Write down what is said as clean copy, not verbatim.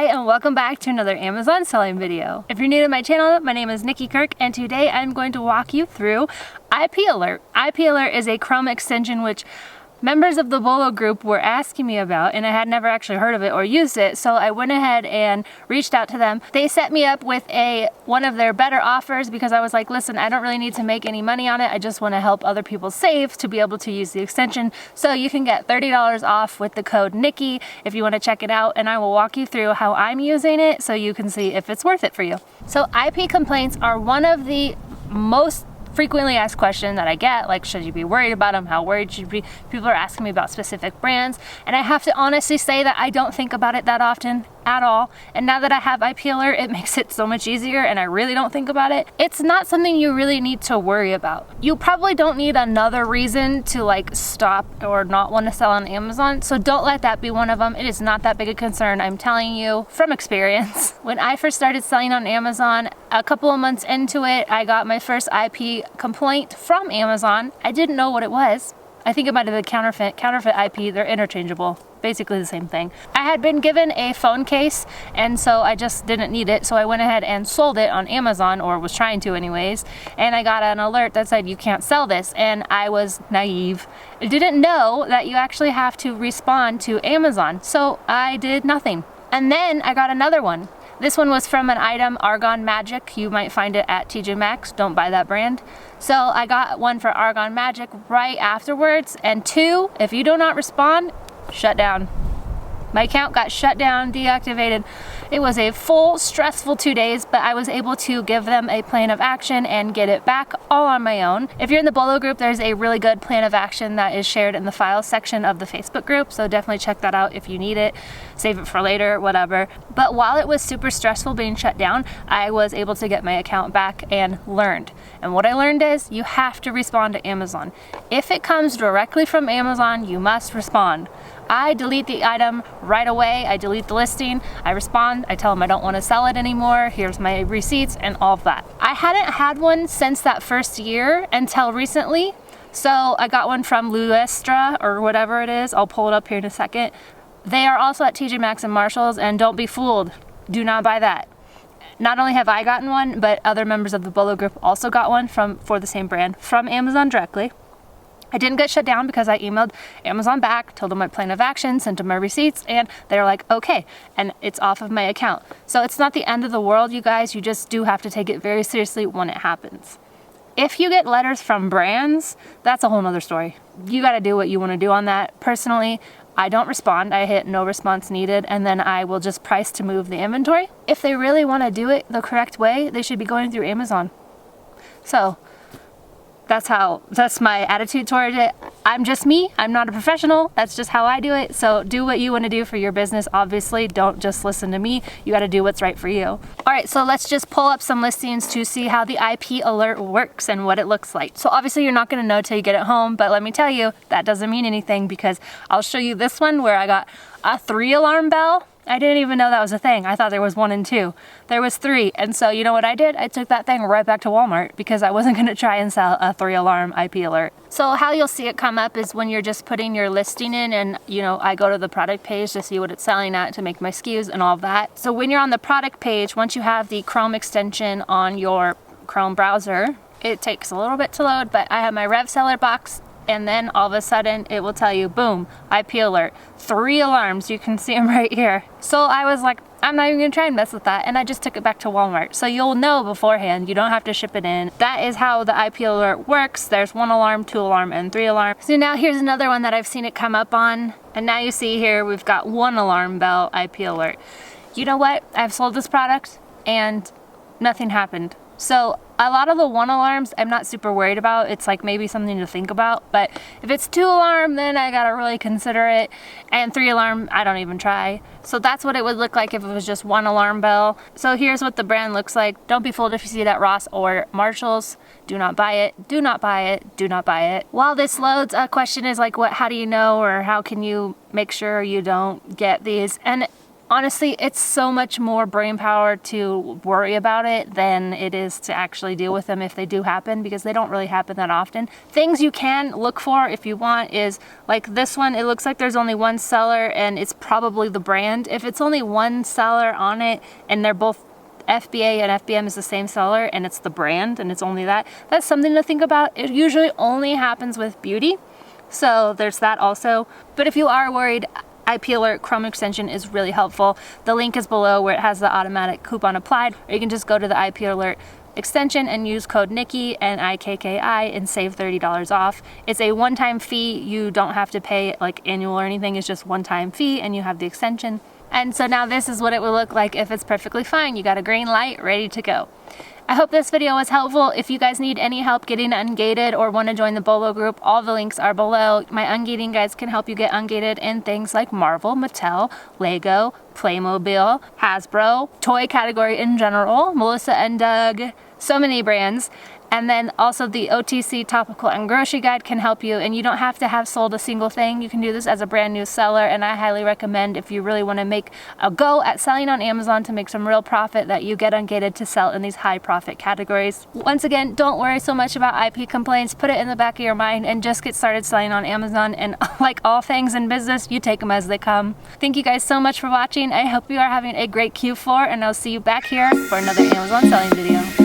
Hi and welcome back to another Amazon selling video. If you're new to my channel, my name is Nikki Kirk and today I'm going to walk you through IP Alert. IP Alert is a Chrome extension which members of the Bolo group were asking me about, and I had never actually heard of it or used it, so I went ahead and reached out to them. They set me up with one of their better offers because I was like, listen, I don't really need to make any money on it. I just want to help other people save to be able to use the extension. So you can get $30 off with the code Nikki if you want to check it out, and I will walk you through how I'm using it so you can see if it's worth it for you. So IP complaints are one of the most frequently asked question that I get, like, should you be worried about them? How worried should you be? People are asking me about specific brands, and I have to honestly say that I don't think about it that often at all. And now that I have IP Alert, it makes it so much easier and I really don't think about it. It's not something you really need to worry about. You probably don't need another reason to like stop or not want to sell on Amazon, so don't let that be one of them. It is not that big a concern, I'm telling you from experience. When I first started selling on Amazon, a couple of months into it, I got my first IP complaint from Amazon. I didn't know what it was. I think it might have been counterfeit IP. They're interchangeable, basically the same thing. I had been given a phone case, and so I just didn't need it, so I went ahead and sold it on Amazon, or was trying to anyways, and I got an alert that said you can't sell this, and I was naive. I didn't know that you actually have to respond to Amazon, so I did nothing. And then I got another one. This one was from an item, Argon Magic. You might find it at TJ Maxx. Don't buy that brand. So I got one for Argon Magic right afterwards. And two, if you do not respond, shut down. My account got shut down, deactivated. It was a full, stressful 2 days, but I was able to give them a plan of action and get it back all on my own. If you're in the Bolo group, there's a really good plan of action that is shared in the files section of the Facebook group, so definitely check that out if you need it. Save it for later, whatever. But while it was super stressful being shut down, I was able to get my account back and learned. And what I learned is you have to respond to Amazon. If it comes directly from Amazon, you must respond. I delete the item right away. I delete the listing. I respond. I tell them I don't want to sell it anymore. Here's my receipts and all of that. I hadn't had one since that first year until recently. So I got one from Luestra or whatever it is. I'll pull it up here in a second. They are also at TJ Maxx and Marshalls, and don't be fooled. Do not buy that. Not only have I gotten one, but other members of the Bolo group also got one for the same brand from Amazon directly. I didn't get shut down because I emailed Amazon back, told them my plan of action, sent them my receipts, and they're like, okay, and it's off of my account. So it's not the end of the world, you guys. You just do have to take it very seriously when it happens. If you get letters from brands, that's a whole nother story. You got to do what you want to do on that. Personally, I don't respond. I hit no response needed, and then I will just price to move the inventory. If they really want to do it the correct way, they should be going through Amazon. So that's my attitude toward it. I'm just me. I'm not a professional. That's just how I do it. So do what you want to do for your business. Obviously, don't just listen to me. You got to do what's right for you. All right, so let's just pull up some listings to see how the IP Alert works and what it looks like. So obviously you're not going to know till you get it home, but let me tell you, that doesn't mean anything because I'll show you this one where I got a 3-alarm bell. I didn't even know that was a thing. I thought there was 1 and 2. There was 3. And so you know what I did? I took that thing right back to Walmart because I wasn't going to try and sell a 3-alarm IP Alert. So how you'll see it come up is when you're just putting your listing in, and I go to the product page to see what it's selling at to make my SKUs and all of that. So when you're on the product page, once you have the Chrome extension on your Chrome browser, it takes a little bit to load, but I have my Rev Seller box. And then all of a sudden it will tell you, boom, IP Alert, 3 alarms. You can see them right here. So I was like, I'm not even gonna try and mess with that. And I just took it back to Walmart. So you'll know beforehand, you don't have to ship it in. That is how the IP Alert works. There's 1 alarm, 2 alarm, and 3 alarm. So now here's another one that I've seen it come up on. And now you see here, we've got 1 alarm bell IP Alert. You know what? I've sold this product and nothing happened. So a lot of the 1 alarms I'm not super worried about. It's like maybe something to think about, but if it's 2 alarm, then I gotta really consider it, and 3 alarm, I don't even try. So that's what it would look like if it was just 1 alarm bell. So here's what the brand looks like. Don't be fooled if you see it at Ross or Marshalls. Do not buy it, do not buy it, do not buy it. While this loads, a question is like, how do you know, or how can you make sure you don't get these? And honestly, it's so much more brain power to worry about it than it is to actually deal with them if they do happen, because they don't really happen that often. Things you can look for if you want is like this one. It looks like there's only one seller and it's probably the brand. If it's only one seller on it and they're both FBA and FBM is the same seller and it's the brand and it's only that, that's something to think about. It usually only happens with beauty, so there's that also. But if you are worried, IP Alert Chrome extension is really helpful. The link is below where it has the automatic coupon applied, or you can just go to the IP Alert extension and use code Nikki, NIKKI, and save $30 off. It's a one-time fee. You don't have to pay like annual or anything. It's just one-time fee and you have the extension. And so now this is what it would look like if it's perfectly fine. You got a green light ready to go. I hope this video was helpful. If you guys need any help getting ungated or want to join the Bolo group, all the links are below. My ungating guides can help you get ungated in things like Marvel, Mattel, Lego, Playmobil, Hasbro, toy category in general, Melissa and Doug, so many brands. And then also the OTC, Topical, and Grocery Guide can help you, and you don't have to have sold a single thing. You can do this as a brand new seller, and I highly recommend, if you really want to make a go at selling on Amazon to make some real profit, that you get ungated to sell in these high profit categories. Once again, don't worry so much about IP complaints. Put it in the back of your mind and just get started selling on Amazon, and like all things in business, you take them as they come. Thank you guys so much for watching. I hope you are having a great Q4, and I'll see you back here for another Amazon selling video.